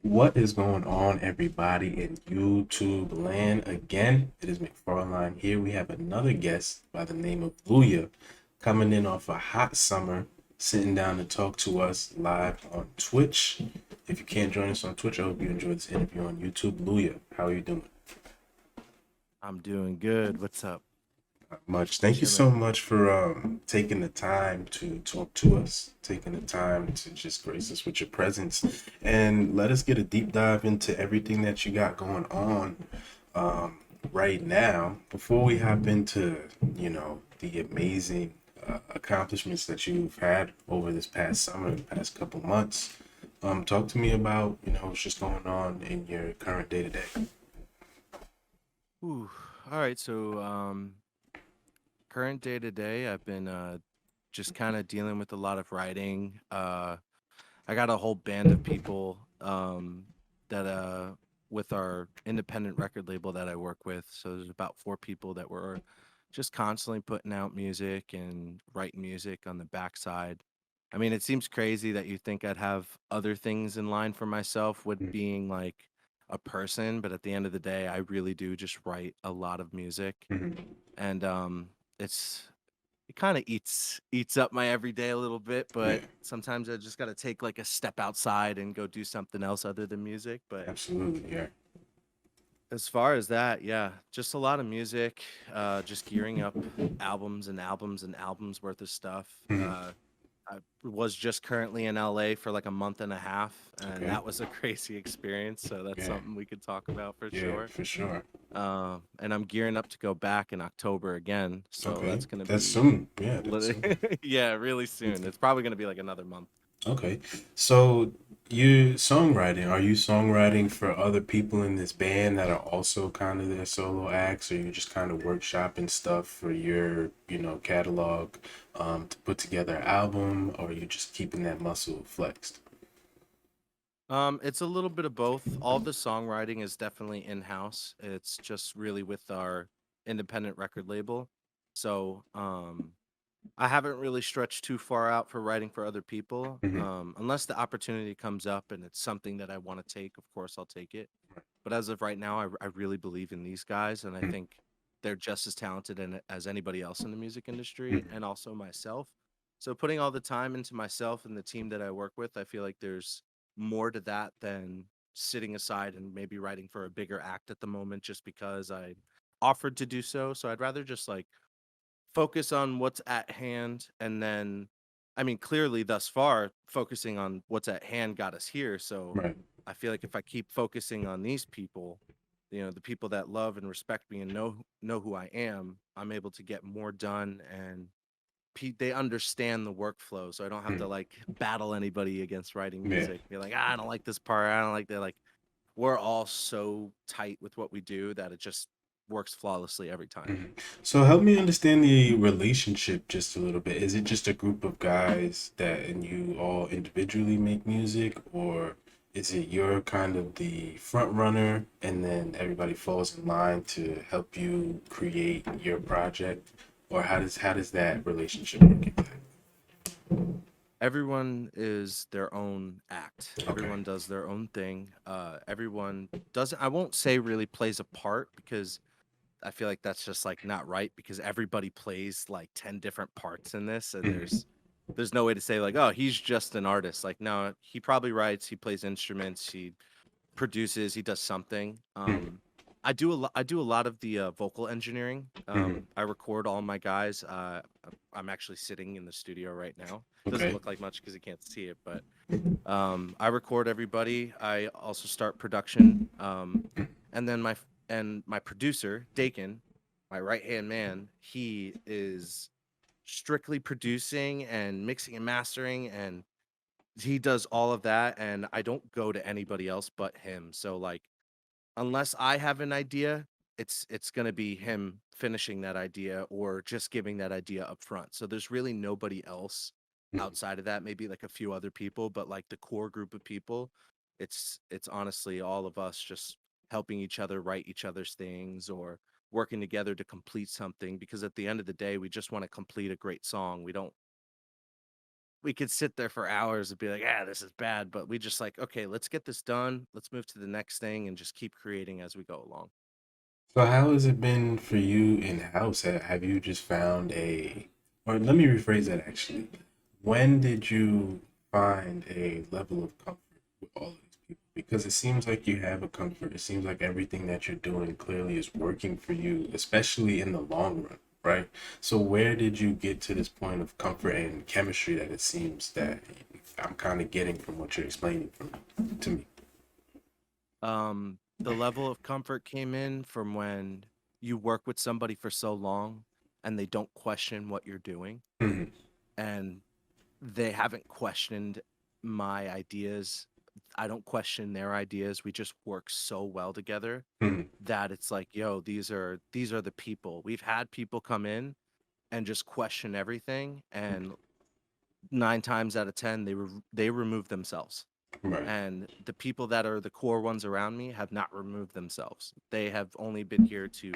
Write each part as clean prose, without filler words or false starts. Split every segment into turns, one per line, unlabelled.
What is going on, everybody, in YouTube land? Again, it is McFarline here. We have another guest by the name of Louyah coming in off a hot summer, sitting down to talk to us live on Twitch. If you can't join us on Twitch, I hope you enjoy this interview on YouTube. Louyah, how are you doing?
I'm doing good. What's up?
Much. Thank you so
Chilling.
much for taking the time to talk to us, taking the time to just grace us with your presence, and let us get a deep dive into everything that you got going on um, right now. Before we hop into, the amazing accomplishments that you've had over this past summer, the past couple months, talk to me about, what's just going on in your current day to day.
Ooh. All right. Current day to day, I've been just kind of dealing with a lot of writing. I got a whole band of people that with our independent record label that I work with. So there's about four people that were just constantly putting out music and writing music on the backside. I mean, it seems crazy that you think I'd have other things in line for myself with being like a person, but at the end of the day, I really do just write a lot of music.
Mhm.
And it's it kind of eats up my everyday a little bit,
Yeah,
but sometimes I just got to take like a step outside and go do something else other than music. But
absolutely. Yeah.
as far as that, yeah, just a lot of music, just gearing up albums and albums and albums worth of stuff.
Mhm.
I was just currently in LA for like a month and a half, and
Okay.
that was a crazy experience. So that's
Yeah.
something we could talk about for
Yeah,
sure.
for sure.
And I'm gearing up to go back in October again. So
Okay,
that's gonna
that's
be,
soon. Yeah, that's soon.
yeah, really soon. It's probably gonna be like another month.
Okay, so you songwriting, are you songwriting for other people in this band that are also kind of their solo acts, or you just kind of workshopping stuff for your, catalog, to put together an album, or are you just keeping that muscle flexed?
It's a little bit of both. All the songwriting is definitely in-house. It's just really with our independent record label. So, I haven't really stretched too far out for writing for other people.
Hmm.
Unless the opportunity comes up and it's something that I want to take, of course I'll take it. But as of right now, I really believe in these guys, and I think they're just as talented as anybody else in the music industry,
Hmm.
and also myself. So putting all the time into myself and the team that I work with, I feel like there's more to that than sitting aside and maybe writing for a bigger act at the moment just because I offered to do so. So I'd rather just like focus on what's at hand and then I mean clearly thus far focusing on what's at hand got us here, so
Right.
I feel like if I keep focusing on these people, the people that love and respect me and know who I am, I'm able to get more done, and they understand the workflow, so I don't have to
Mhm.
like battle anybody against writing
Yeah.
music, be like, I don't like this part, I don't like that. Like, we're all so tight with what we do that it just works flawlessly every time.
Mhm. So help me understand the relationship just a little bit. Is it just a group of guys that and you all individually make music, or is it you're kind of the front runner and then everybody falls in line to help you create your project? Or how does that relationship work exactly?
Everyone is their own act.
Okay.
Everyone does their own thing. Everyone doesn't, I won't say really plays a part because I feel like that's just like not right because everybody plays like 10 different parts in this, and
Hmm.
there's no way to say like, oh, he's just an artist. Like, no, he probably writes, he plays instruments, he produces, he does something.
Hmm.
I do a lot of the vocal engineering.
Hmm.
I record all my guys. I'm actually sitting in the studio right now. Doesn't
Okay.
look like much because you can't see it, but I record everybody. I also start production. And then my producer, Dakin, my right hand man, he is strictly producing and mixing and mastering, and he does all of that. And I don't go to anybody else but him. So like, unless I have an idea, it's gonna be him finishing that idea or just giving that idea up front. So there's really nobody else outside of that, maybe like a few other people, but like the core group of people, it's honestly all of us just helping each other write each other's things or working together to complete something because at the end of the day, we just want to complete a great song. We don't we could sit there for hours and be like, "Ah, this is bad," but we just like, "Okay, let's get this done. Let's move to the next thing and just keep creating as we go along."
So how has it been for you in house? Have you just found a, or let me rephrase that actually. When did you find a level of comfort with all of these people? Because it seems like you have a comfort. It seems like everything that you're doing clearly is working for you, especially in the long run, right? So where did you get to this point of comfort and chemistry that it seems that I'm kind of getting from what you're explaining to me?
The level of comfort came in from when you work with somebody for so long and they don't question what you're doing,
Hmm.
and they haven't questioned my ideas. I don't question their ideas. We just work so well together
Hmm.
that it's like, yo, these are the people. We've had people come in and just question everything, and 9 times out of 10 they remove themselves.
Right.
And the people that are the core ones around me have not removed themselves. They have only been here to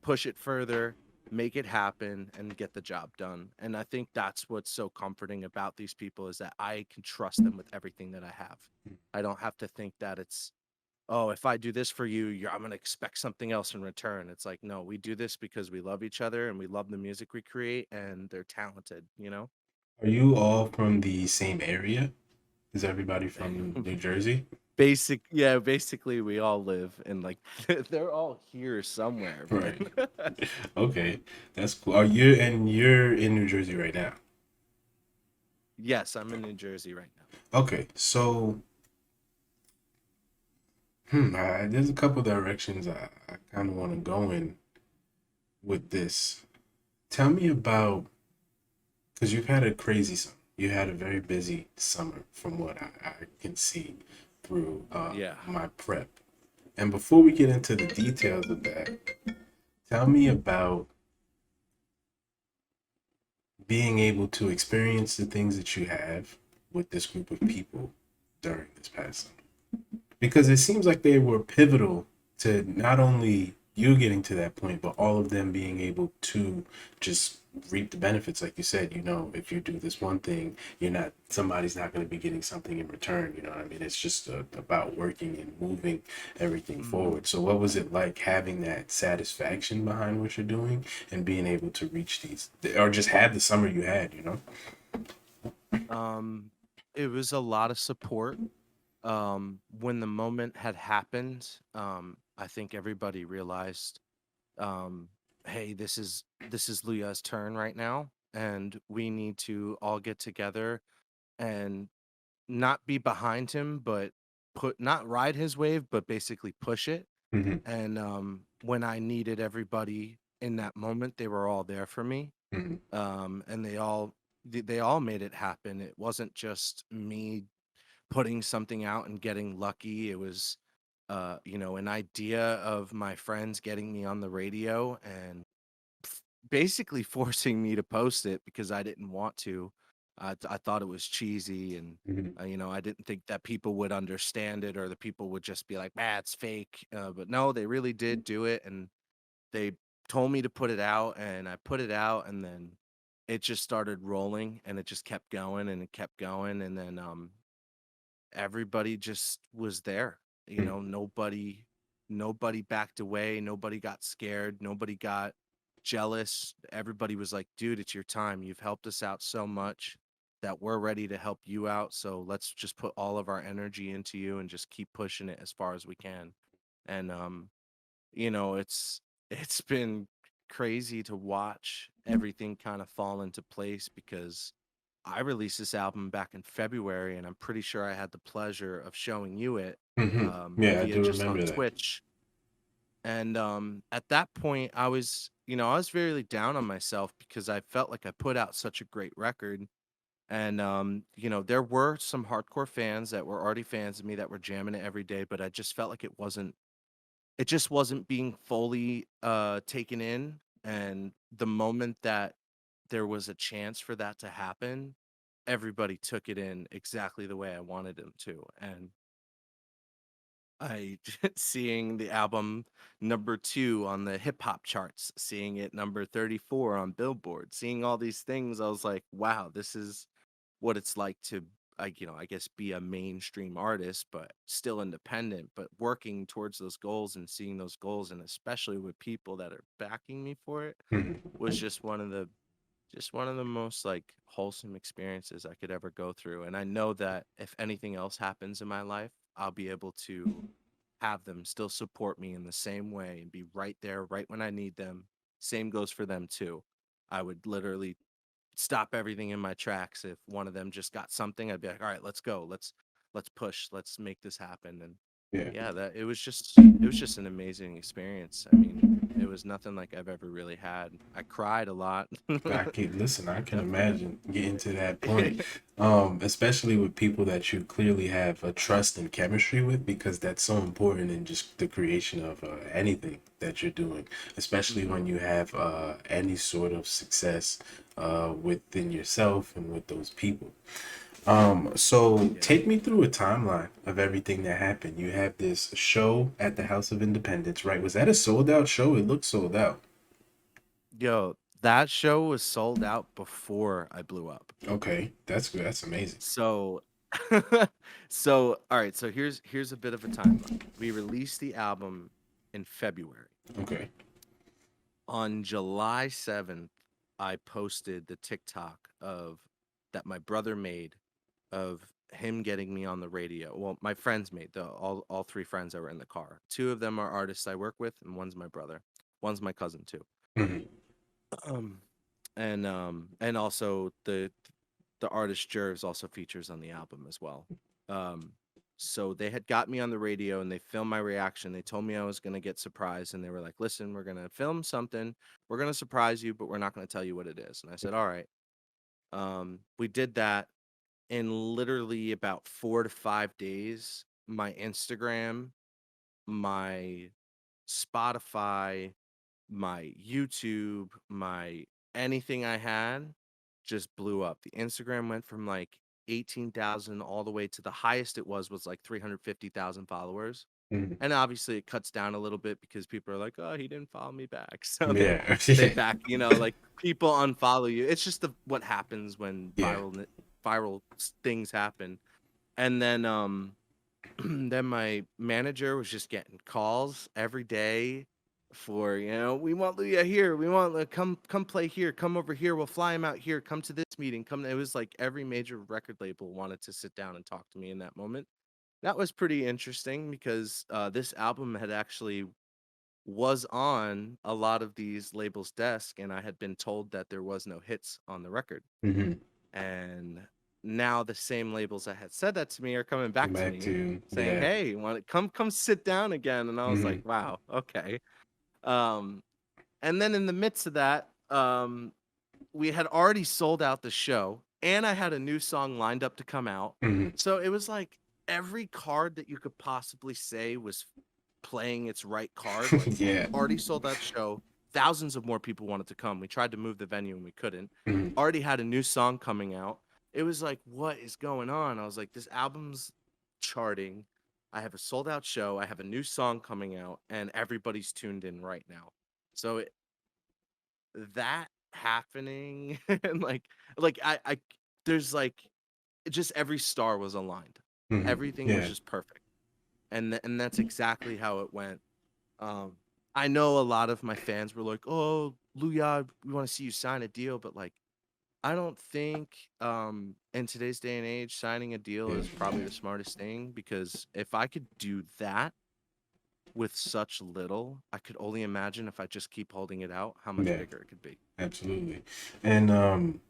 push it further, make it happen, and get the job done. And I think that's what's so comforting about these people is that I can trust them with everything that I have. I don't have to think that it's, oh, if I do this for you, I'm going to expect something else in return. It's like, no, we do this because we love each other and we love the music we create and they're talented, you know?
Are you all from the same area? Is everybody from New Jersey?
Basically we all live in like they're all here somewhere,
Right.
but
Okay, that's cool. You're in New Jersey right now?
yes, I'm in New Jersey right now.
Okay, so there's a couple directions I kind of want to go in with this. Tell me about, because you've had a crazy summer. You had a very busy summer from what I can see through
Yeah.
my prep. And before we get into the details of that, tell me about being able to experience the things that you have with this group of people during this past summer. Because it seems like they were pivotal to not only you getting to that point, but all of them being able to just reap the benefits. Like you said, if you do this one thing, somebody's not going to be getting something in return. You know what I mean? It's just about working and moving everything
Mhm.
forward. So, what was it like having that satisfaction behind what you're doing and being able to reach these, or just have the summer you had?
Um, it was a lot of support. When the moment had happened, I think everybody realized, um, hey, this is Louyah's turn right now, and we need to all get together and not be behind him, but not ride his wave, but basically push it.
Hmm.
And when I needed everybody in that moment, they were all there for me.
Hmm.
And they all made it happen. It wasn't just me putting something out and getting lucky. It was an idea of my friends getting me on the radio and basically forcing me to post it because I didn't want to. I thought it was cheesy, and
Hmm.
I didn't think that people would understand it or the people would just be like, "Ah, it's fake." But no, they really did do it, and they told me to put it out, and I put it out, and then it just started rolling, and it just kept going, and it kept going, and then everybody just was there. Nobody backed away, nobody got scared, nobody got jealous. Everybody was like, "Dude, it's your time. You've helped us out so much that we're ready to help you out. So let's just put all of our energy into you and just keep pushing it as far as we can." And it's been crazy to watch everything kind of fall into place because I released this album back in February, and I'm pretty sure I had the pleasure of showing you it
Hmm. Yeah, I
via
do
just on
remember that.
Twitch. And at that point, I was very down on myself because I felt like I put out such a great record. And there were some hardcore fans that were already fans of me that were jamming it every day, but I just felt like it just wasn't being fully taken in. And the moment that there was a chance for that to happen, everybody took it in exactly the way I wanted them to. And I seeing the album number 2 on the hip hop charts, seeing it number 34 on Billboard, seeing all these things, I was like, wow, this is what it's like to, I guess, be a mainstream artist, but still independent, but working towards those goals and seeing those goals, and especially with people that are backing me for it,
Mhm.
was just one of the most like wholesome experiences I could ever go through. And I know that if anything else happens in my life, I'll be able to have them still support me in the same way and be right there right when I need them. Same goes for them too. I would literally stop everything in my tracks if one of them just got something. I'd be like, "All right, let's go. Let's push. Let's make this happen." And
Yeah.
yeah, that it was just an amazing experience. I mean, it was nothing like I've ever really had. I cried a lot.
I can
Definitely.
imagine getting to that point, especially with people that you clearly have a trust and chemistry with, because that's so important in just the creation of anything that you're doing, especially when
Hmm.
you have any sort of success within yourself and with those people. So
Yeah.
take me through a timeline of everything that happened. You had this show at the House of Independence, right? Was that a sold out show? It looked sold out.
Yo, that show was sold out before I blew up.
Okay, that's good. That's amazing.
So so all right, so here's a bit of a timeline. We released the album in February.
Okay.
On July 7th, I posted the TikTok of that my brother made of him getting me on the radio. Well, my friends made all three friends that were in the car. Two of them are artists I work with, and one's my brother. One's my cousin too.
Mhm.
Um, and also the artist Jervs also features on the album as well. Um, so they had got me on the radio and they filmed my reaction. They told me I was gonna get surprised, and they were like, "Listen, we're gonna film something. We're gonna surprise you, but we're not gonna tell you what it is." And I said, "All right." We did that in literally about 4 to 5 days. My Instagram, my Spotify, my YouTube, my anything I had just blew up. The Instagram went from like 18,000 all the way to the highest it was like 350,000 followers.
Mhm.
And obviously it cuts down a little bit because people are like, "Oh, he didn't follow me back." So
Yeah.
they
Yeah.
back, like people unfollow you. It's just what happens when
Yeah.
things happen. And then then my manager was just getting calls every day for, we want Louyah here. We want come play here. Come over here. We'll fly him out here. Come to this meeting. Come. It was like every major record label wanted to sit down and talk to me in that moment. That was pretty interesting because this album had actually was on a lot of these labels' desk, and I had been told that there was no hits on the record.
Hmm.
And now the same labels that had said that to me are coming back to
Back
me
to
saying,
yeah.
"Hey, want to come sit down again?" And I was like,
Hmm.
"Wow, okay." Um, and then in the midst of that, we had already sold out the show, and I had a new song lined up to come out.
Hmm.
So it was like every card that you could possibly say was playing its right card. Like
Yeah.
already sold that show. Thousands of more people wanted to come. We tried to move the venue and we couldn't.
Hmm.
Already had a new song coming out. It was like, what is going on? I was like, this album's charting. I have a sold out show. I have a new song coming out, and everybody's tuned in right now. So that happening and I there's like just every star was aligned.
Hmm.
Everything was
Yeah.
just perfect. And that's exactly how it went. um, I know a lot of my fans were like, "Oh, Louyah, we want to see you sign a deal," but like, I don't think in today's day and age, signing a deal
Yeah.
is probably the smartest thing because if I could do that with such little, I could only imagine if I just keep holding it out, how much
Yeah.
bigger it could be.
Absolutely. And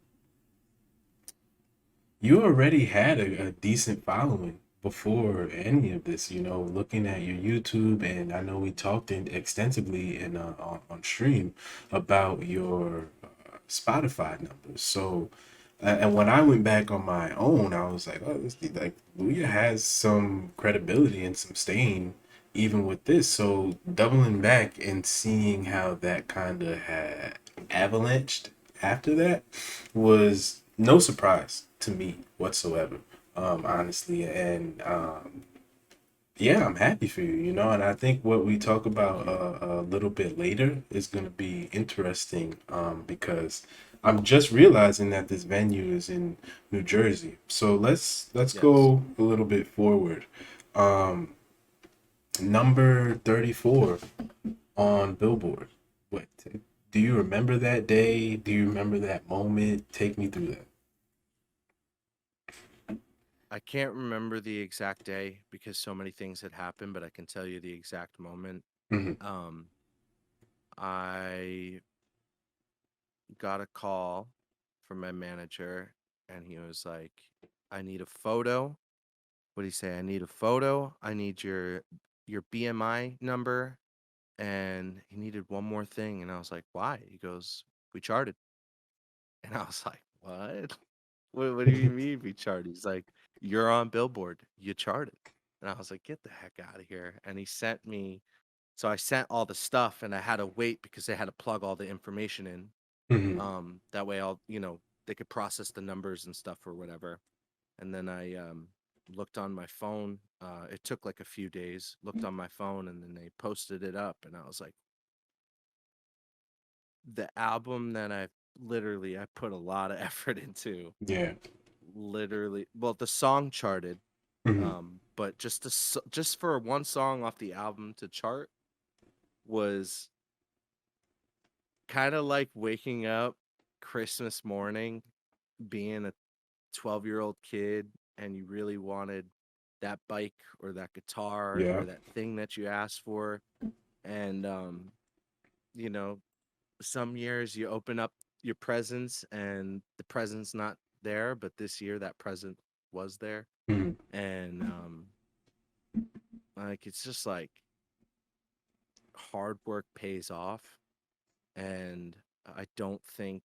you already had a decent following before any of this, looking at your YouTube, and I know we talked extensively on stream about your Spotify numbers. So, and when I went back on my own, I was like, oh, like Louyah has some credibility and some staying even with this. So doubling back and seeing how that kind of had avalanched after that was no surprise to me whatsoever, honestly. And Yeah, I'm happy for you, you know, and I think what we talk about a little bit later is going to be interesting because I'm just realizing that this venue is in New Jersey. So let's
Yes.
go a little bit forward. Um, Number 34 on Billboard. What do you remember that day? Do you remember that moment? Take me through that.
I can't remember the exact day because so many things had happened, but I can tell you the exact moment.
Hmm.
Um, I got a call from my manager, and he was like, "I need a photo." What did he say? I need a photo. I need your BMI number, and he needed one more thing. And I was like, "Why?" He goes, "We charted." And I was like, "What? What do you mean we charted?" He's like, "You're on Billboard. You charted." And I was like, "Get the heck out of here." And he sent me, so I sent all the stuff, and I had to wait because they had to plug all the information in.
Hmm.
That way they could process the numbers and stuff or whatever. And then I looked on my phone. It took like a few days. Looked on my phone, and then they posted it up, and I was like, the album that I put a lot of effort into.
Yeah.
Literally, well, the song charted,
Hmm.
but just for one song off the album to chart was kind of like waking up Christmas morning, being a 12-year-old kid, and you really wanted that bike or that guitar
Yeah.
or that thing that you asked for. And you know, some years you open up your presents and the present's not there, but this year that present was there.
Hmm.
And like it's just like hard work pays off. And I don't think,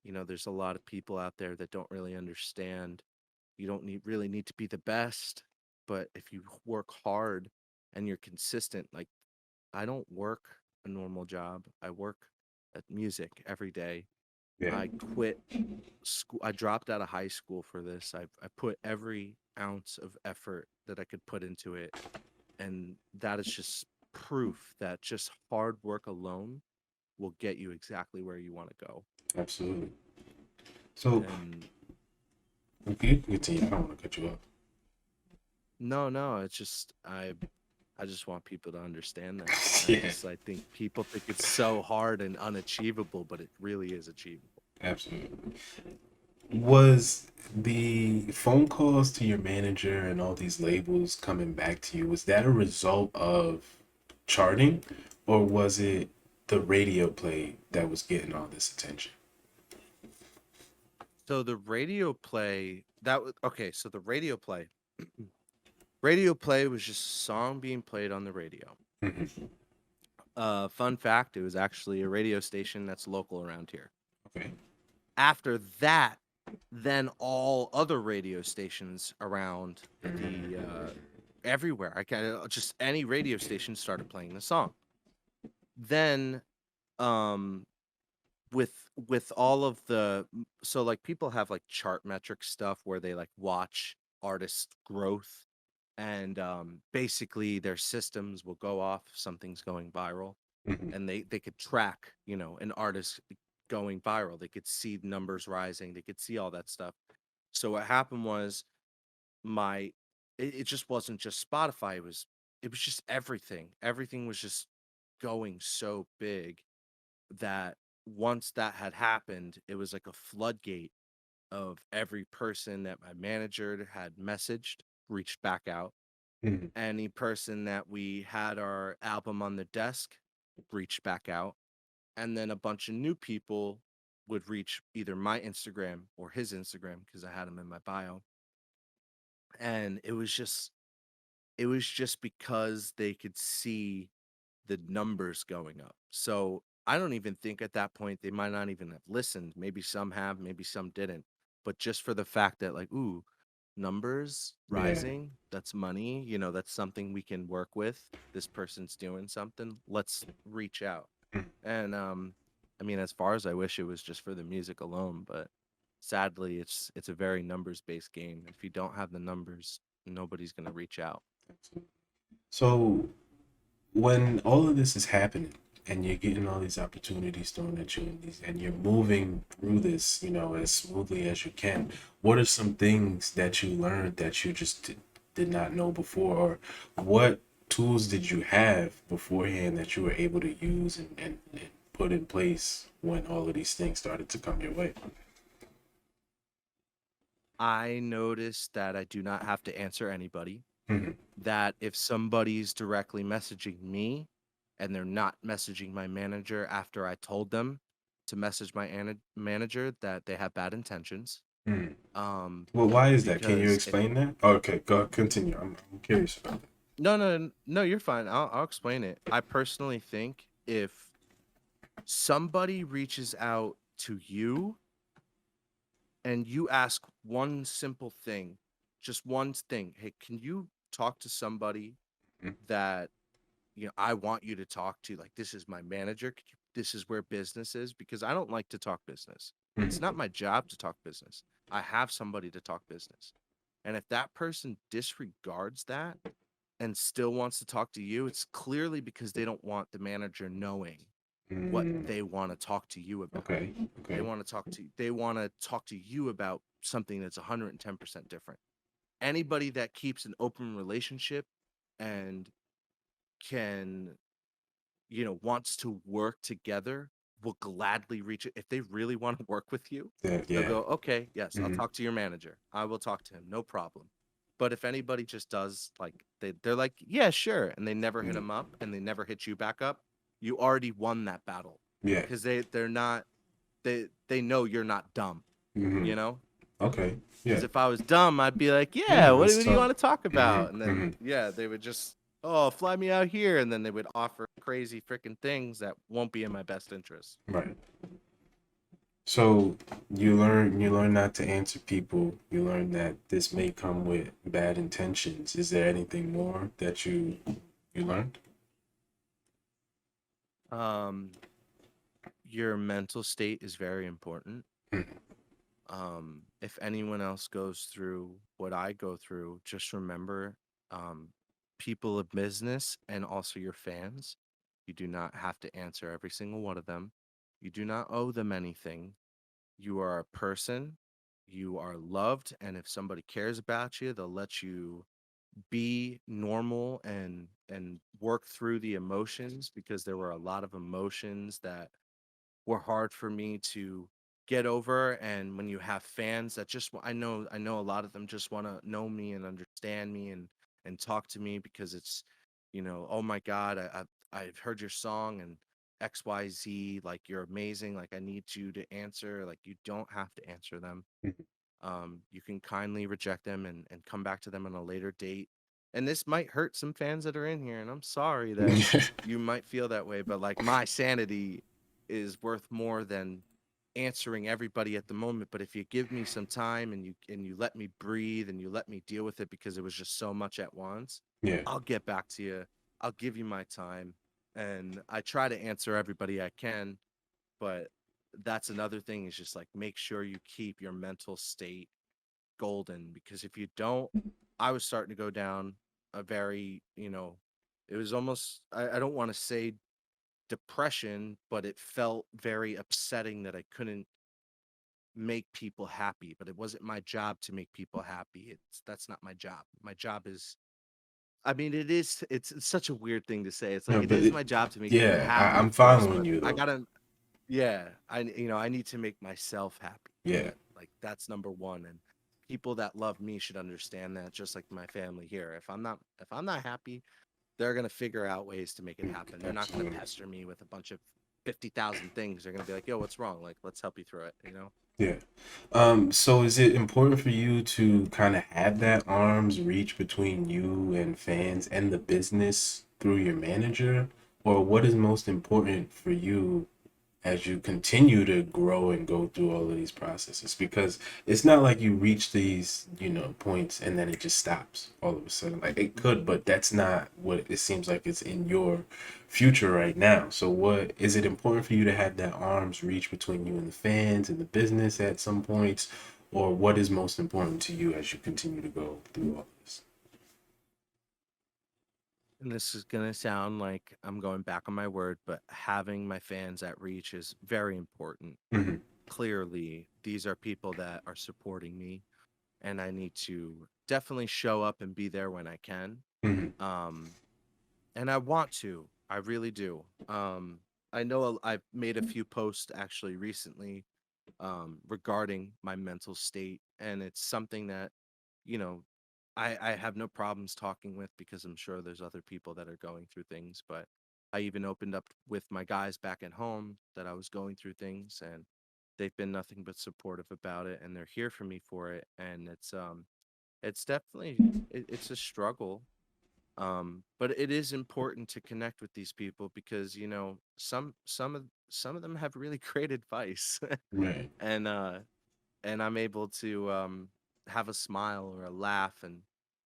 there's a lot of people out there that don't really understand. You don't really need to be the best, but if you work hard and you're consistent, like I don't work a normal job. I work at music every day.
Yeah.
I quit school. I dropped out of high school for this. I put every ounce of effort that I could put into it, and that is just proof that just hard work alone will get you exactly where you want to go.
Absolutely. So,
And
okay, continue. I don't want to cut you off.
no, no, it's just I just want people to understand that.
Yeah,
I think people think it's so hard and unachievable, but it really is achievable.
absolutely. Was the phone calls to your manager and all these labels coming back to you, was that a result of charting, or was it the radio play that was getting all this attention?
So the radio play that was okay. So the radio play was just a song being played on the radio.
Hmm.
Fun fact: it was actually a radio station that's local around here.
Okay.
After that, then all other radio stations around the everywhere, I kind of just any radio station started playing the song. Then, um, with all of so like people have like chart metric stuff where they like watch artists' growth, and basically their systems will go off if something's going viral,
Hmm.
and they could track an artist going viral. They could see numbers rising, they could see all that stuff. So what happened was my it just wasn't just Spotify, it was just everything was just going so big that once that had happened, it was like a floodgate of every person that my manager had messaged reached back out.
Hmm.
Any person that we had our album on the desk reached back out. And then a bunch of new people would reach either my Instagram or his Instagram because I had him in my bio. And it was just because they could see the numbers going up. So I don't even think at that point they might not even have listened. Maybe some have, maybe some didn't. But just for the fact that, like, ooh, numbers
Yeah.
rising, that's money, that's something we can work with. This person's doing something. Let's reach out. And I mean, as far as I wish it was just for the music alone, but sadly it's a very numbers based game. If you don't have the numbers, nobody's gonna reach out.
So when all of this is happening and you're getting all these opportunities thrown at you and you're moving through this, as smoothly as you can, what are some things that you learned that you just did not know before, or what tools did you have beforehand that you were able to use and put in place when all of these things started to come your way?
I noticed that I do not have to answer anybody.
Mhm.
That if somebody's directly messaging me and they're not messaging my manager after I told them to message my manager, that they have bad intentions.
Mhm.
Um,
Well, why is that? Can you
because if
explain that? Okay, go continue. I'm curious about that.
no, you're fine. I'll explain it. I personally think if somebody reaches out to you and you ask one simple thing, just one thing, hey, can you talk to somebody that I want you to talk to? Like, this is my manager. This is where business is, because I don't like to talk business. It's
Mhm.
not my job to talk business. I have somebody to talk business. And if that person disregards that and still wants to talk to you, it's clearly because they don't want the manager knowing what
Mm,
they want to talk to you about.
okay, okay.
They want to talk to you about something that's 110% different. Anybody that keeps an open relationship and can, wants to work together will gladly reach it. If they really want to work with you,
Yeah,
they'll
yeah.
go, okay, yes, I'll
Hmm.
talk to your manager. I will talk to him, no problem. But if anybody just does, like, they're like, yeah, sure, and they never hit
Hmm.
him up and they never hit you back up, you already won that battle,
Yeah.
because they're not, they know you're not dumb,
Hmm.
you know?
Okay.
Because
Yeah.
if I was dumb, I'd be like,
Yeah.
yeah,
Let's
what do you
talk.
want to talk
Hmm.
about? And then,
Hmm.
yeah, they would just, oh, fly me out here. And then they would offer crazy freaking things that won't be in my best interest.
Right. So you learn not to answer people. You learn that this may come with bad intentions. Is there anything more that you learned?
Um, your mental state is very important.
Mhm.
If anyone else goes through what I go through, just remember, um, people of business and also your fans, you do not have to answer every single one of them. You do not owe them anything. You are a person, you are loved, and if somebody cares about you, they'll let you be normal and work through the emotions, because there were a lot of emotions that were hard for me to get over. And when you have fans that just I know a lot of them just want to know me and understand me and talk to me, because it's, oh my god, I've heard your song and XYZ, like, you're amazing, like, I need you to answer. Like, you don't have to answer them. You can kindly reject them and come back to them on a later date. And this might hurt some fans that are in here, and I'm sorry that
Mhm.
you might feel that way, but, like, my sanity is worth more than answering everybody at the moment. But if you give me some time and you let me breathe and you let me deal with it, because it was just so much at once,
Yeah.
I'll get back to you. I'll give you my time, and I try to answer everybody I can. But that's another thing, is just like, make sure you keep your mental state golden, because if you don't, I was starting to go down a very, it was almost, I don't want to say depression, but it felt very upsetting that I couldn't make people happy. But it wasn't my job to make people happy. That's not my job. My job is, I mean, it's such a weird thing to say. It's like,
No,
it
but
is my job to make people
yeah,
happy,
I'm
of course,
following
but
you
I
though.
gotta, yeah, I need to make myself happy.
Yeah.
Like, that's number one. And people that love me should understand that, just like my family here. If I'm not happy, they're gonna figure out ways to make it
Mm,
happen. They're not gonna
absolutely.
pester me with a bunch of 50,000 things. They're gonna be like, yo, what's wrong? Like, let's help you through it.
Yeah. So is it important for you to kind of have that arm's reach between you and fans and the business through your manager? Or what is most important for you as you continue to grow and go through all of these processes? Because it's not like you reach these, points and then it just stops all of a sudden. Like it could, but that's not what it seems like it's in your future right now. So what is it important for you to have that arms reach between you and the fans and the business at some points? Or what is most important to you as you continue to go through all this?
And this is gonna sound like I'm going back on my word, but having my fans at reach is very important.
Hmm.
Clearly, these are people that are supporting me, and I need to definitely show up and be there when I can.
Hmm.
Um, and I want to, I really do. I know I've made a few posts actually recently regarding my mental state, and it's something that you know I have no problems talking with because I'm sure there's other people that are going through things. But I even opened up with my guys back at home that I was going through things, and they've been nothing but supportive about it, and they're here for me for it. And it's definitely it's a struggle, but it is important to connect with these people because some of them have really great advice,
Right.
and I'm able to have a smile or a laugh and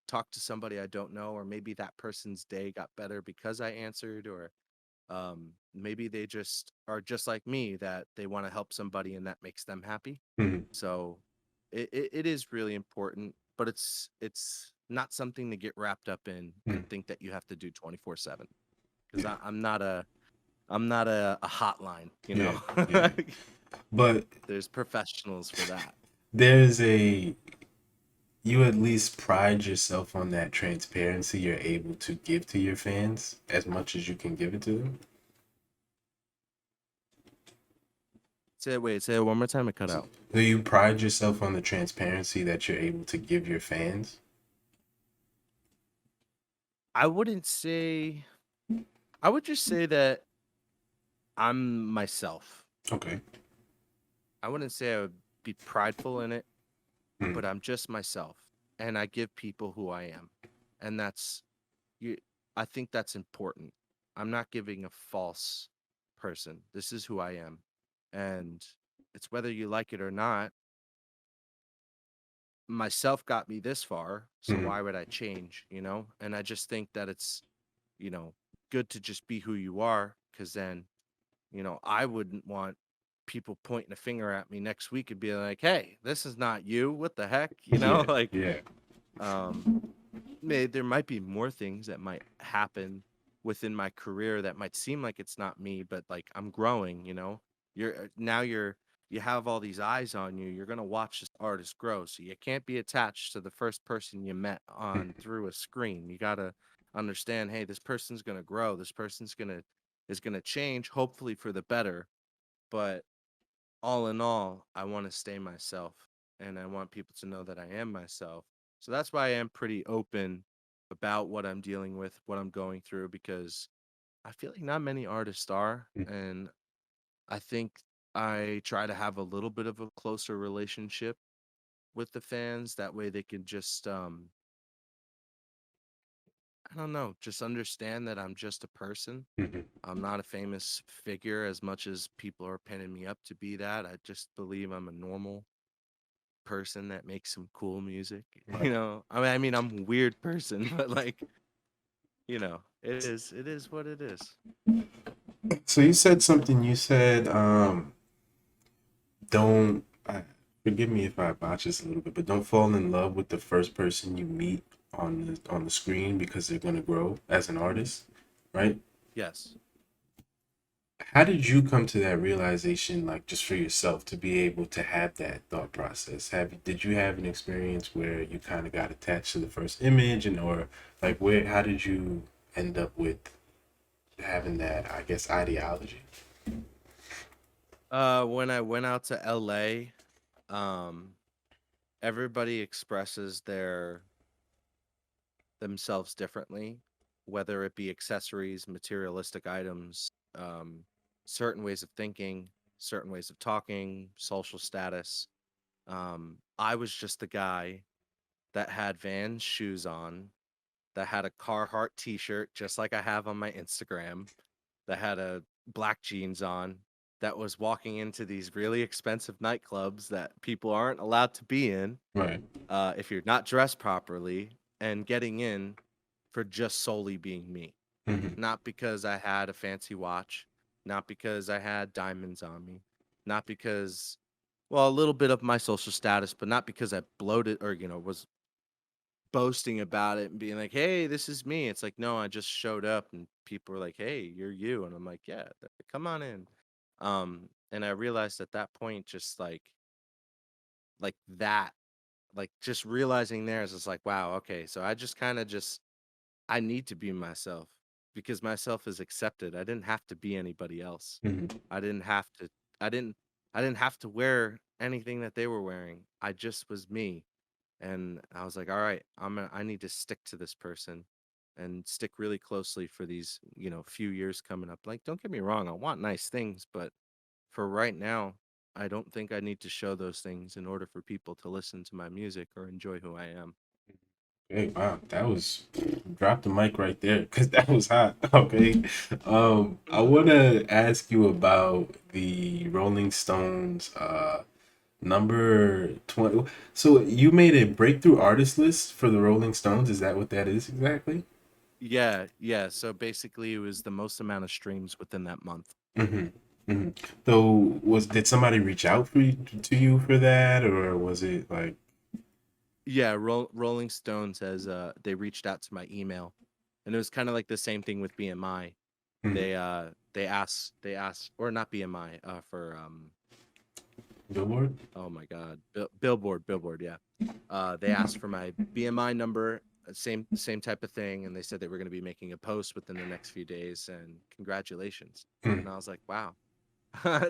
talk to somebody I don't know, or maybe that person's day got better because I answered, or maybe they just are just like me that they want to help somebody and that makes them happy.
Hmm.
So it is really important, but it's not something to get wrapped up in and
Hmm.
think that you have to do 24/7 because
Yeah.
I'm not a hotline, you
Yeah.
know.
Yeah. But
There's professionals for that.
there's a you at least pride yourself on that transparency you're able to give to your fans as much as you can give it to them.
Say it one more time. It cut
So,
out.
do you pride yourself on the transparency that you're able to give your fans?
I wouldn't say. I would just say that I'm myself.
Okay.
I wouldn't say I would be prideful in it,
Mm.
but I'm just myself, and I give people who I am, and that's you. I think that's important. I'm not giving a false person. This is who I am, and it's whether you like it or not. Myself got me this far, so
Mm.
why would I change? And I just think that it's you know good to just be who you are, because then I wouldn't want people pointing a finger at me next week and be like, "Hey, this is not you. What the heck?"
Yeah.
Like,
Yeah.
um, there might be more things that might happen within my career that might seem like it's not me, but like I'm growing. You have all these eyes on you. You're gonna watch this artist grow, so you can't be attached to the first person you met on through a screen. You gotta understand, hey, this person's gonna grow. This person's gonna is gonna change, hopefully for the better. But all in all, I want to stay myself, and I want people to know that I am myself. So that's why I am pretty open about what I'm dealing with, what I'm going through, because I feel like not many artists are.
Mm.
And I think I try to have a little bit of a closer relationship with the fans. That way they can just, I don't know, just understand that I'm just a person.
Mhm.
I'm not a famous figure as much as people are pinning me up to be that. I just believe I'm a normal person that makes some cool music.
Right.
I mean, I'm a weird person, but like, it is what it is.
So you said something. You said, don't. Forgive me if I botch this a little bit, but don't fall in love with the first person you meet on the screen because they're gonna grow as an artist, right?
Yes.
How did you come to that realization, like just for yourself, to be able to have that thought process? Did you have an experience where you kind of got attached to the first image, and or like how did you end up with having that, I guess, ideology?
When I went out to LA, um, everybody expresses themselves differently, whether it be accessories, materialistic items, certain ways of thinking, certain ways of talking, social status. I was just the guy that had Vans shoes on, that had a Carhartt t-shirt just like I have on my Instagram, that had a black jeans on, that was walking into these really expensive nightclubs that people aren't allowed to be in
Right.
if you're not dressed properly, and getting in for just solely being me.
Hmm.
Not because I had a fancy watch, not because I had diamonds on me, not because, well, a little bit of my social status, but not because I bloated or was boasting about it and being like, "Hey, this is me." It's like, no, I just showed up, and people were like, "Hey, you're you," and I'm like, "Yeah, come on in." And I realized at that point, just like that, like just realizing there is just like, wow, okay, so I just kind of just I need to be myself because myself is accepted. I didn't have to be anybody else.
Mhm.
I didn't have to. I didn't. I didn't have to wear anything that they were wearing. I just was me, and I was like, all right, I need to stick to this person and stick really closely for these, few years coming up. Like, don't get me wrong, I want nice things, but for right now, I don't think I need to show those things in order for people to listen to my music or enjoy who I am.
Hey, wow, that was drop the mic right there because that was hot. Okay. I want to ask you about the Rolling Stones number 20. So you made a breakthrough artist list for the Rolling Stones. Is that what that is exactly?
Yeah, yeah. So basically, it was the most amount of streams within that month.
Hmm. Hmm. So did somebody reach out to you for that, or was it like?
Yeah, Rolling Stones has they reached out to my email, and it was kind of like the same thing with BMI.
Mhm.
They asked, or not BMI, for
Billboard?
oh my God, Billboard, yeah. They asked for my BMI number, same type of thing, and they said they were going to be making a post within the next few days, and congratulations.
Mhm.
And I was like, wow.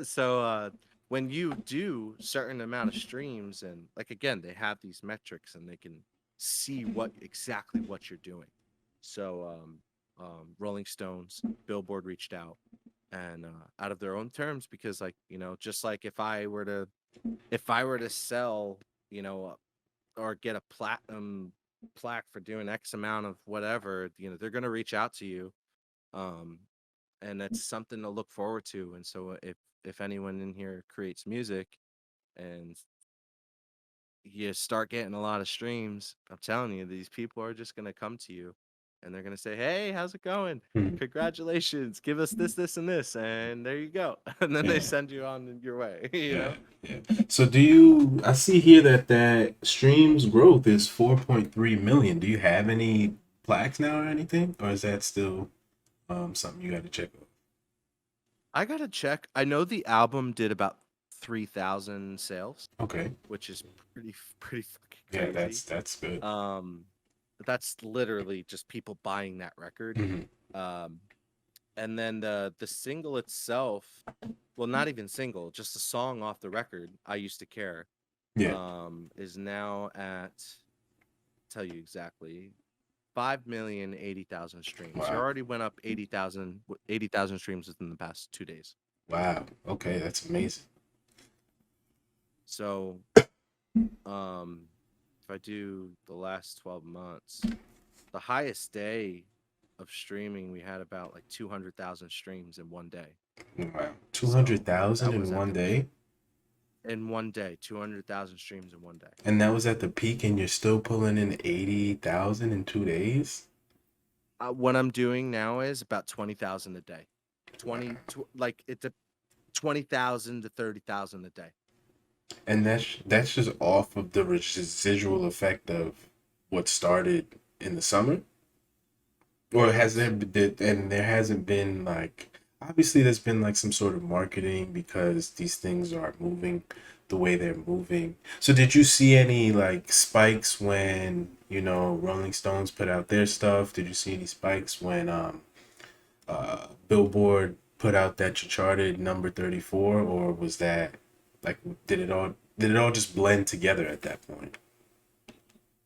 So when you do certain amount of streams, and like again, they have these metrics and they can see exactly what you're doing. So Rolling Stones, Billboard reached out, and out of their own terms, because like just like if I were to sell, you know or get a platinum plaque for doing X amount of whatever, they're gonna reach out to you. Um, and that's something to look forward to. And so if anyone in here creates music and you start getting a lot of streams, I'm telling you, these people are just gonna come to you and they're gonna say, "Hey, how's it going?
Mhm.
Congratulations! Give us this, this, and this," and there you go. And then they
Yeah.
send you on your way. You
Yeah,
know.
yeah. So do you, I see here that streams growth is 4.3 million. Do you have any plaques now or anything? Or is that still something you got to check
I gotta check. I know the album did about 3,000 sales,
on? Okay.
which is pretty fucking
Yeah,
crazy.
that's good.
Um, that's literally just people buying that record.
Hmm.
Um, and then the single itself, well, not even single, just a song off the record, "I Used to Care,"
Yeah.
is now at, tell you exactly, 5,080,000 streams. It
Wow.
already went up 80,000 streams within the past 2 days.
Wow. Okay, that's amazing.
So, um, if I do the last 12 months, the highest day of streaming, we had about like 200,000 streams in one day.
Wow.
So
200,000
that
in
was at
one
the
day?
peak. In one day, 200,000 streams in one day.
And that was at the peak and you're still pulling in 80,000 in 2 days?
What I'm doing now is about 20,000 a day.
Wow.
like it's a 20,000 to 30,000 a day.
And that's just off of the residual effect of what started in the summer? Or has
Yes.
and there hasn't been like, obviously there's been like some sort of marketing because these things are moving the way they're moving. So did you see any like spikes when, Rolling Stones put out their stuff? Did you see any spikes when Billboard put out that you charted number 34, or was that like did it all just blend together at that point?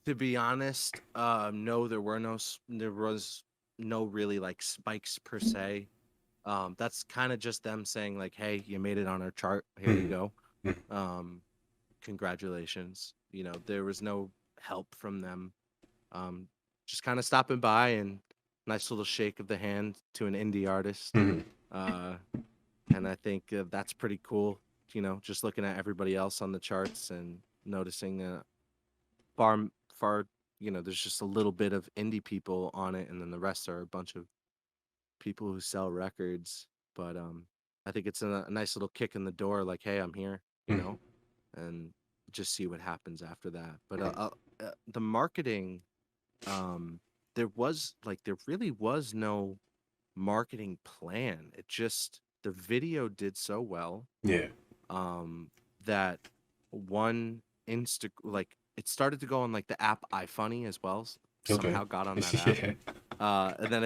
To be honest, no, there was no really like spikes per se. That's kind of just them saying like, "Hey, you made it on our chart. Here you
Mhm.
go.
Mhm.
Um, Congratulations." There was no help from them. Um, just kind of stopping by and nice little shake of the hand to an indie artist.
Mhm.
Uh, and I think that's pretty cool. Just looking at everybody else on the charts and noticing far, far, there's just a little bit of indie people on it, and then the rest are a bunch of people who sell records. But I think it's a nice little kick in the door, like, "Hey, I'm here,"
Mhm.
and just see what happens after that. But
Mhm.
the marketing. um, there really was no marketing plan. It just the video did so well,
Yeah.
um, that one like it started to go on like the app iFunny as well.
Okay.
Somehow got on that app.
Yeah.
And then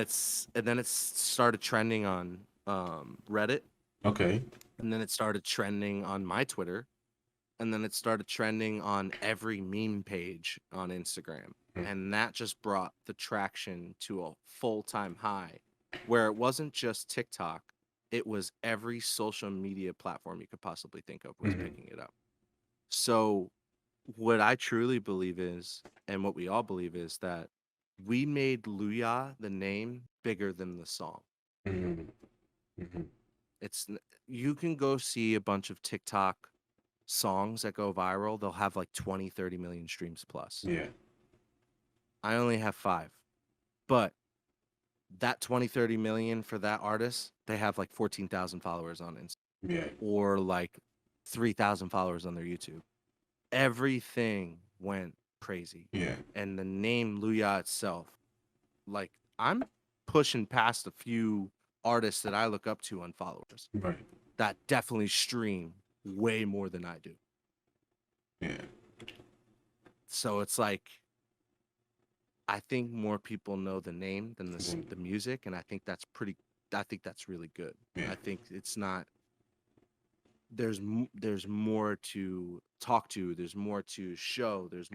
it's started trending on Reddit,
Okay.
and then it started trending on my Twitter, and then it started trending on every meme page on Instagram.
Mm.
And that just brought the traction to a full-time high where it wasn't just TikTok, it was every social media platform you could possibly think of was
Mhm.
picking it up. So what I truly believe is, and what we all believe is, that we made Louyah, the name, bigger than the song.
Mhm. Mhm.
It's you can go see a bunch of TikTok songs that go viral. They'll have like 20, 30 million streams plus.
Yeah.
I only have 5. But that 20, 30 million for that artist, they have like 14,000 followers on Instagram
Yeah.
or like 3,000 followers on their YouTube. Everything went crazy.
Yeah.
And the name Louyah itself, like I'm pushing past a few artists that I look up to on followers
Right.
that definitely stream way more than I do.
Yeah.
So it's like I think more people know the name than the music, and I think that's really good.
Yeah.
I think it's not there's more to talk to, there's more to show, there's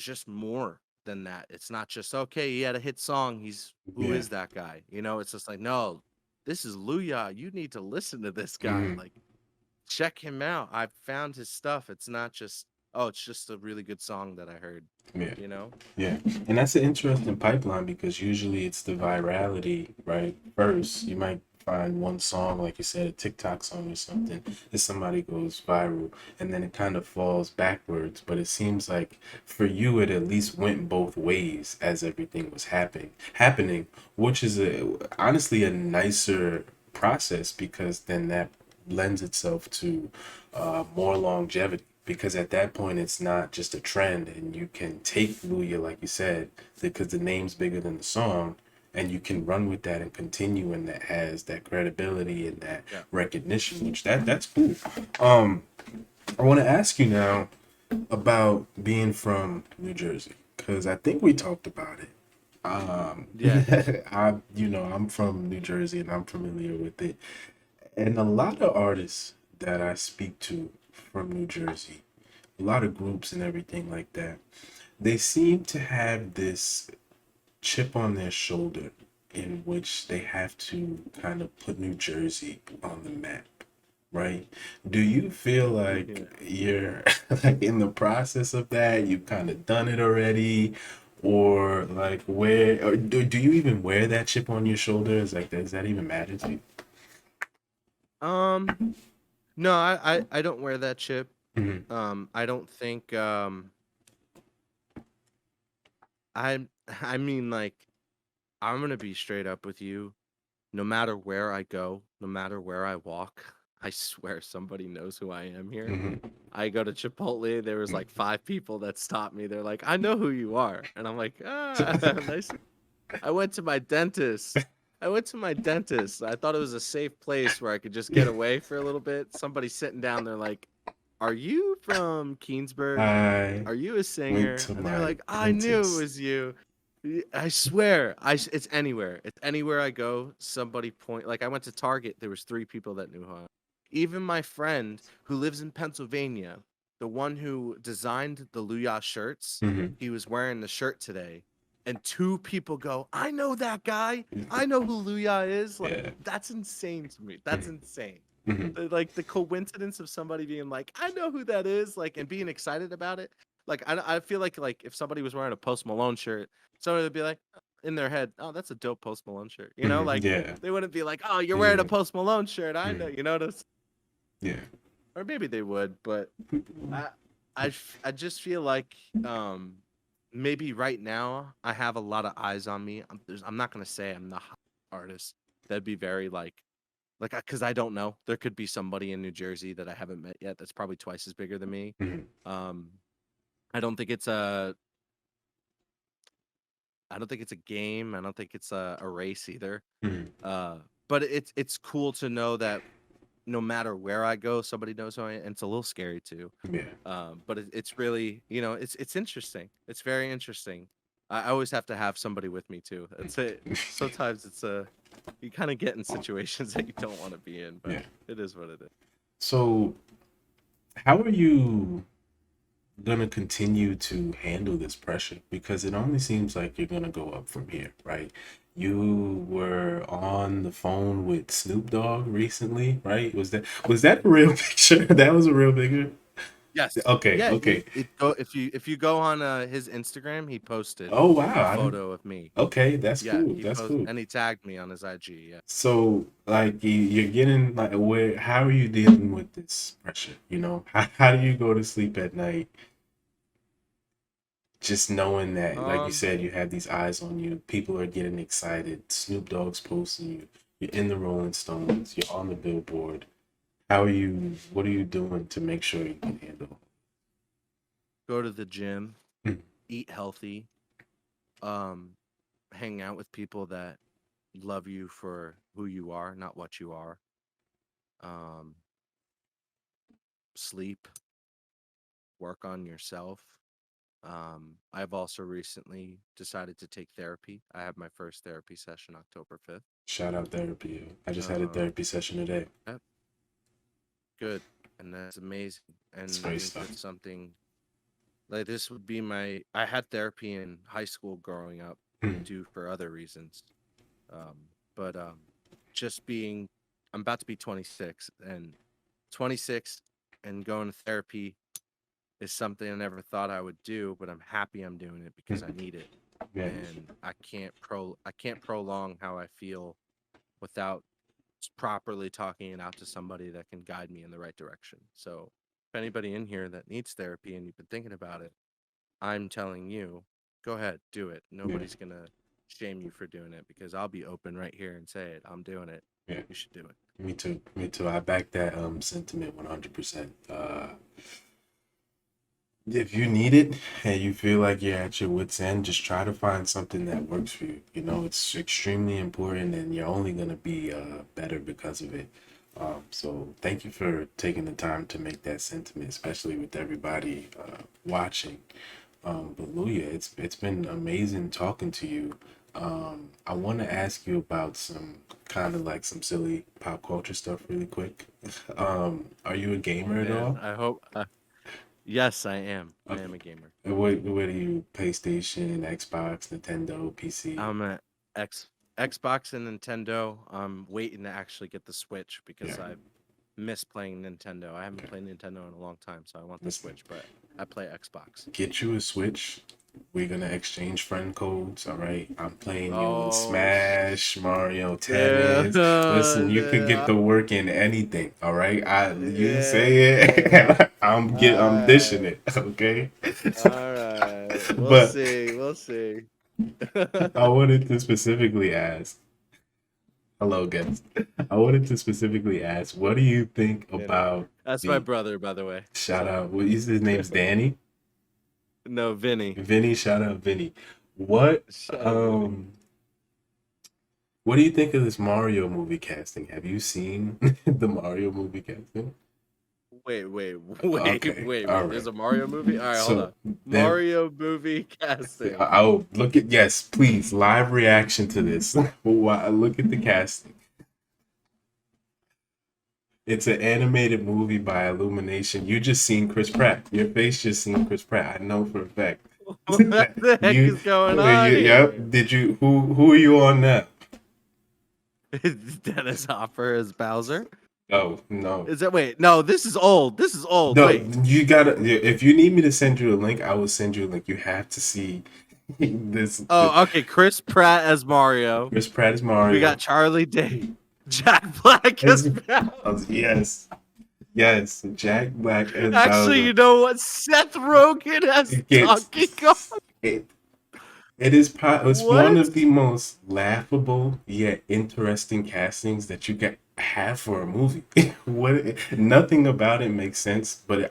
just more than that. It's not just okay, he had a hit song, who
Yeah.
is that guy? It's just like, no, this is Louyah. You need to listen to this guy.
Mhm.
Like, check him out. I found his stuff. It's not just, oh, it's just a really good song that I heard,
Yeah.
you know?
Yeah, and that's an interesting pipeline because usually it's the virality, right? First, you might find one song, like you said, a TikTok song or something, that somebody goes viral, and then it kind of falls backwards. But it seems like for you, it at least went both ways as everything was happening, which is honestly a nicer process because then that lends itself to more longevity because at that point it's not just a trend and you can take Louyah like you said because the name's bigger than the song and you can run with that and continue and that has that credibility and that
Yeah.
recognition which that's cool. I want to ask you now about being from New Jersey because I think we talked about it.
Yeah.
I'm from New Jersey and I'm familiar with it. And a lot of artists that I speak to from New Jersey, a lot of groups and everything like that, they seem to have this chip on their shoulder in which they have to kind of put New Jersey on the map, right? Do you feel like
Yeah.
you're like in the process of that? You've kind of done it already? Or like where or do you even wear that chip on your shoulder? Is like does that even matter to you?
Um, no, I don't wear that chip.
Mhm.
I don't think I I mean, like, I'm gonna be straight up with you. No matter where I go, no matter where I walk, I swear somebody knows who I am here.
Mhm.
I go to Chipotle, there was like 5 people that stopped me. They're like, "I know who you are." And I'm like, "Ah, nice." I went to my dentist. I thought it was a safe place where I could just get away for a little bit. Somebody sitting down there like, "Are you from Keensburg?
I
Are you a
went
singer?"
to
And they're
my
like, "I knew it
dentist.
was you." I swear, it's anywhere. It's anywhere I go. Somebody point like I went to Target. There was 3 people that knew who I am. Even my friend who lives in Pennsylvania, the one who designed the Louyah shirts,
Mhm.
he was wearing the shirt today, and 2 people go, "I know that guy. I know who Louyah is." Like
Yeah.
that's insane to me. That's
Mhm.
insane.
Mhm.
Like the coincidence of somebody being like, "I know who that is," like and being excited about it. Like I feel like if somebody was wearing a Post Malone shirt, somebody would be like in their head, "Oh, that's a dope Post Malone shirt."
Mhm.
Like
Yeah.
they wouldn't be like, "Oh, you're wearing a
Yeah.
Post Malone shirt." I know,
Mhm. Yeah.
or maybe they would, but I I just feel like maybe right now I have a lot of eyes on me. I'm not gonna say I'm the hot artist. That'd be very like because I don't know. There could be somebody in New Jersey that I haven't met yet that's probably twice as bigger than me.
Mhm.
Um, I don't think it's a I don't think it's a game. I don't think it's a race either.
Mhm.
But it's cool to know that no matter where I go, somebody knows who I am. And it's a little scary too.
Yeah.
But it's really, it's interesting. It's very interesting. I always have to have somebody with me too. It's it. Sometimes it's you kind of get in situations that you don't want to be in, but
Yeah.
it is what it is.
So, how are you gonna continue to handle this pressure? Because it only seems like you're gonna go up from here, right? You were on the phone with Snoop Dogg recently, right? Was that a real picture? That was a real picture?
Yes.
Okay,
Yeah.
okay.
If you go on his Instagram, he posted
Oh wow,
a
I didn't.
photo of me.
Okay, that's
Yeah,
cool.
he
That's
posted
cool.
and he tagged me on his IG. Yeah.
So, like, you're getting like, where? How are you dealing with this pressure? How do you go to sleep at night, just knowing that, like you
Um.
said, you have these eyes on you. People are getting excited. Snoop Dogg's posting you. You're in the Rolling Stones. You're on the Billboard. How are you? What are you doing to make sure you can handle?
Go to the gym,
Mm.
eat healthy, um, hang out with people that love you for who you are, not what you are. Um, Sleep, work on yourself. I've also recently decided to take therapy. I have my first therapy session October 5th.
Shout out therapy. I just had a
Um,
therapy session today.
yep, good, and that's amazing.
It's
And I
great
think
stuff.
that's something like this would be my. I had therapy in high school growing up,
Mm.
due for other reasons. Um, but just being, I'm about to be 26, and 26 and going to therapy is something I never thought I would do, but I'm happy I'm doing it because I
Mm.
need it,
Yeah.
and I can't prolong how I feel without properly talking it out to somebody that can guide me in the right direction. So if anybody in here that needs therapy and you've been thinking about it, I'm telling you, go ahead, do it.
Yeah.
Nobody's gonna shame you for doing it because I'll be open right here and say it. I'm doing it.
Yeah.
You should do it.
Me too. Me too. I back that sentiment 100%. If you need it and you feel like you're at your wit's end, just try to find something that works for you. It's extremely important, and you're only gonna be better because of it. So thank you for taking the time to make that sentiment, especially with everybody watching. But Louyah, it's been amazing talking to you. I want to ask you about some kind of like some silly pop culture stuff really quick. Are you a
Oh
gamer at
man,
all?
I hope. Yes, I am. I
Okay.
am a gamer.
What are you? PlayStation, Xbox, Nintendo, PC?
I'm a Xbox and Nintendo. I'm waiting to actually get the Switch
Yeah.
because I miss playing Nintendo. I haven't
Okay.
played Nintendo in a long time, so I want the
Listen,
Switch, but I play Xbox.
get you a Switch. We're gonna exchange friend codes, all right? I'm playing you in
Oh,
Smash, Mario,
yeah,
Tennis. Listen, you could get
yeah,
the work in anything, all right? You say
yeah.
it,
All
I'm dishing
right,
it, okay?
all right. We'll
But
see. We'll see.
I wanted to specifically ask, hello guys. I wanted to specifically ask, what do you think
Vinny.
about
That's my
the
brother, by the way.
shout
So,
out? What is his name's Danny?
no, Vinny.
Vinny, shout out Vinny. What
Shut up, Vinny.
um what do you think of this Mario movie casting? Have you seen the Mario movie casting? Okay, all
Wait. There's
right.
a Mario movie? All right, hold
So
on.
then
Mario movie casting.
I'll look at, yes, please, live reaction to this. Look at the casting. It's an animated movie by Illumination. You just seen Chris Pratt. Your face just seen Chris Pratt. I know for a fact.
What the heck
you,
is going on
yep.
here?
Did you? Who are you on now?
Dennis Hopper as Bowser?
Oh no.
Is that wait? No, this is old. This is old.
No,
Wait.
you gotta. If you need me to send you a link, I will send you a link. You have to see this.
Oh, okay. Chris Pratt as Mario.
Chris Pratt is
We
Mario.
got Charlie Day. Jack Black as Bowser.
Yes, yes. Jack Black as
Actually,
Bowser.
you know what? Seth Rogen as
It's
Donkey Kong.
it. It's one
What?
of the most laughable yet interesting castings that you can have for a movie. Nothing about it makes sense, but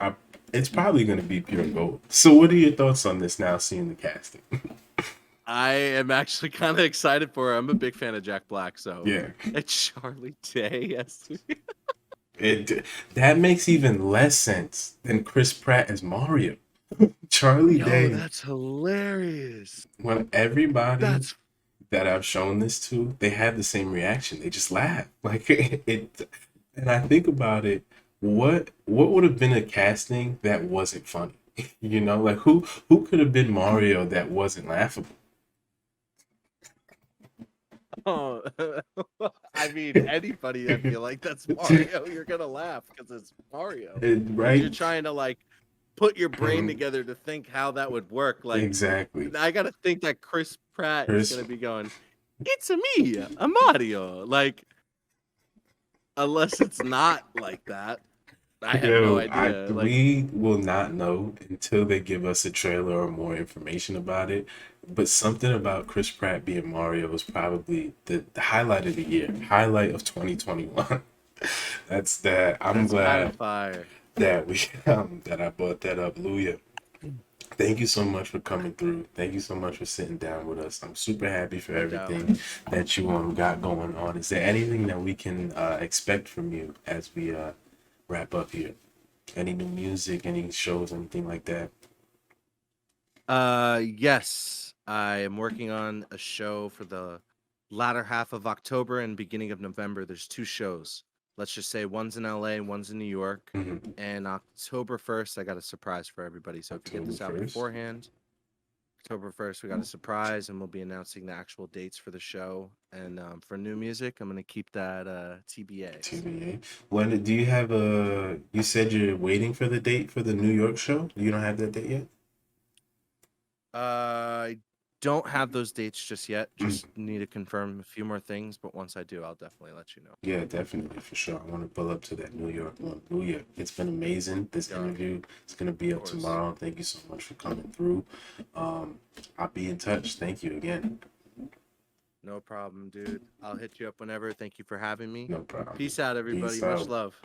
it's probably going to be pure gold. So, what are your thoughts on this now, seeing the casting?
I am actually kind of excited for it. I'm a big fan of Jack Black, so
Yeah,
it's Charlie Day. Yes.
it that makes even less sense than Chris Pratt as Mario. Charlie
Yo,
Day.
that's hilarious.
When everybody
That's
that I've shown this to, they had the same reaction. They just laugh. Like it, and I think about it, what would have been a casting that wasn't funny? You know, like who could have been Mario that wasn't laughable?
oh, I mean anybody. I feel like that's Mario. You're gonna laugh because it's Mario. 'Cause you're
Right?
trying to like put your brain
Mhm.
together to think how that would work. Like
Exactly.
I gotta think that Chris Pratt is
Chris,
gonna be going, "It's a me, a Mario." Like unless it's not like that, I have no
yo, I
idea. Like
we will not know until they give us a trailer or more information about it. But something about Chris Pratt being Mario was probably the highlight of the year, highlight of 2021. That's that. I'm
that's kind of
glad
fire.
that we that I brought that up, Louyah. Thank you so much for coming through. Thank you so much for sitting down with us. I'm super happy for
No doubt.
everything that you got going on. Is there anything that we can expect from you as we wrap up here? Any new music, any shows, anything like that?
Yes, I am working on a show for the latter half of October and beginning of November. There's two shows. Let's just say one's in LA, one's in New York.
Mhm.
And October 1st, I got a surprise for everybody. So if you get
October
this out
1st.
beforehand, October 1st, we got a surprise, and we'll be announcing the actual dates for the show. And for new music, I'm going to keep that TBA. So,
TBA. When do you have a? You said you're waiting for the date for the New York show. You don't have that date yet.
I don't have those dates just yet.
Mm.
Just need to confirm a few more things. But once I do, I'll definitely let you know.
Yeah, definitely for sure. I want to pull up to that New York one. Louyah, it's been amazing. This
Yeah,
interview is gonna be up
course.
tomorrow. Thank you so much for coming through. I'll be in touch. Thank you again.
No problem, dude. I'll hit you up whenever. Thank you for having me.
No problem.
Peace out, everybody.
Peace
Much
out.
love.